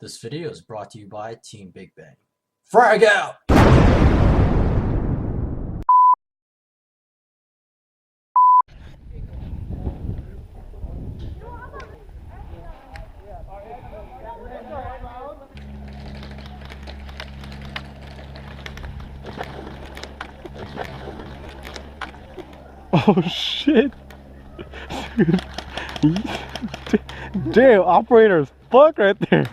This video is brought to you by Team Big Bang. Frag out! Oh shit. Damn, operator's fuck right there.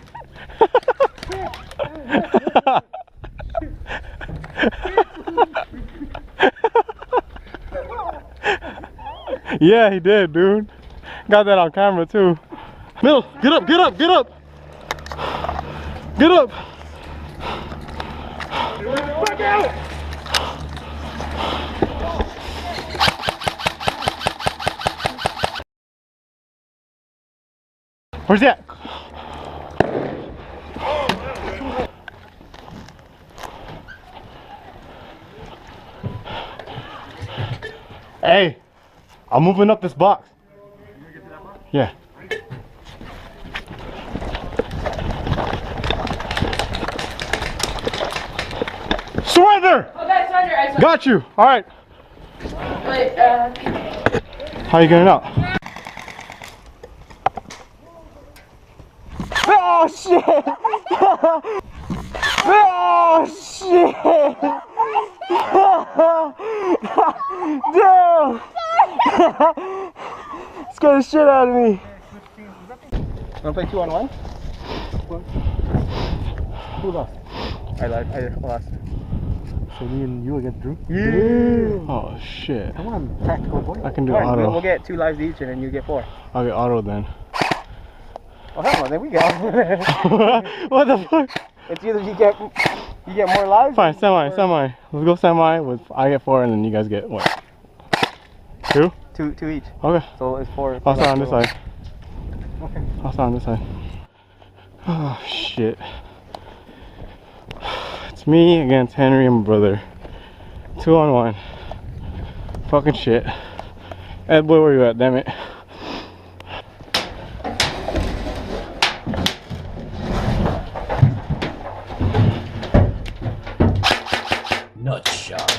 Yeah, he did, dude. Got that on camera too. Middle, get up, get up, get up. Get up. Back out. Where's that? Hey, I'm moving up this box. Yeah. Surrender! Okay, surrender. I Got you. All right. Wait, How you getting out? Oh shit! Oh shit! Damn! Scared the shit out of me. Wanna play 2-on-1? Who lost? I lost. So me and you against Drew? Yeah! Oh shit. Come on, tactical boy. I can do Come on, auto. we'll get 2 lives each and then you get 4. I'll get auto then. Oh hell no, then we go. What the fuck? It's either you get more lives. Fine, semi. Let's go semi with I get 4 and then you guys get what? 2? 2 each. Okay. So it's 4. I'll start on this side. Okay. I'll start on this side. Oh shit. It's me against Henry and my brother. 2-on-1. Fucking shit. Ed boy, where you at? Damn it. Nut shot.